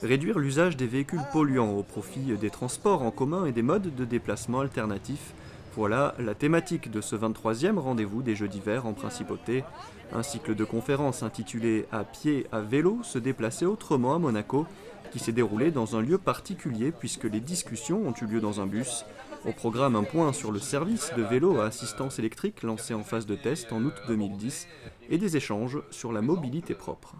Réduire l'usage des véhicules polluants au profit des transports en commun et des modes de déplacement alternatifs. Voilà la thématique de ce 23e rendez-vous des Jeux d'hiver en Principauté. Un cycle de conférences intitulé « À pied, à vélo, se déplacer autrement à Monaco » qui s'est déroulé dans un lieu particulier puisque les discussions ont eu lieu dans un bus. Au programme, un point sur le service de vélo à assistance électrique lancé en phase de test en août 2010 et des échanges sur la mobilité propre.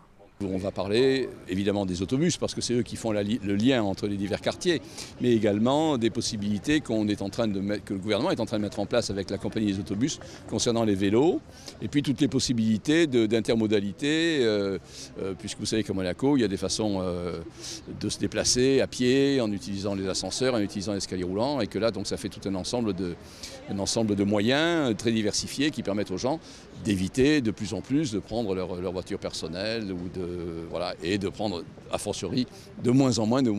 On va parler évidemment des autobus parce que c'est eux qui font le lien entre les divers quartiers, mais également des possibilités que le gouvernement est en train de mettre en place avec la compagnie des autobus concernant les vélos, et puis toutes les possibilités d'intermodalité, puisque vous savez qu'à Monaco, il y a des façons de se déplacer à pied, en utilisant les ascenseurs, en utilisant l'escalier roulant, et que là, donc, ça fait tout un ensemble de moyens très diversifiés qui permettent aux gens d'éviter de plus en plus de prendre leur voiture personnelle et de prendre, a fortiori, de moins en moins de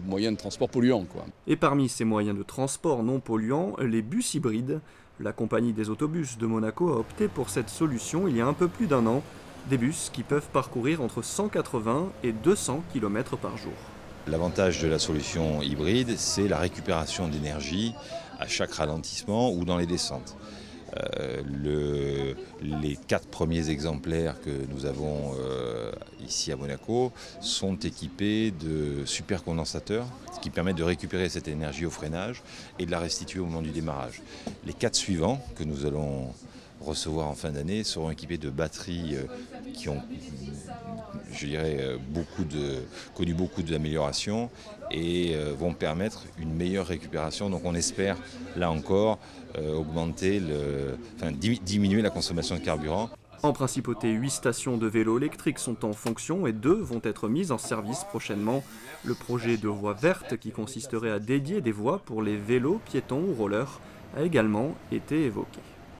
moyens de transport polluants, quoi. Et parmi ces moyens de transport non polluants, les bus hybrides. La compagnie des autobus de Monaco a opté pour cette solution il y a un peu plus d'un an. Des bus qui peuvent parcourir entre 180 et 200 km par jour. L'avantage de la solution hybride, c'est la récupération d'énergie à chaque ralentissement ou dans les descentes. Les 4 premiers exemplaires que nous avons ici à Monaco sont équipés de supercondensateurs qui permettent de récupérer cette énergie au freinage et de la restituer au moment du démarrage. Les 4 suivants que nous allons recevoir en fin d'année seront équipés de batteries qui ont, je dirais, connu beaucoup d'améliorations et vont permettre une meilleure récupération. Donc on espère, là encore, diminuer la consommation de carburant. En Principauté, 8 stations de vélos électriques sont en fonction et 2 vont être mises en service prochainement. Le projet de voie verte, qui consisterait à dédier des voies pour les vélos, piétons ou rollers, a également été évoqué.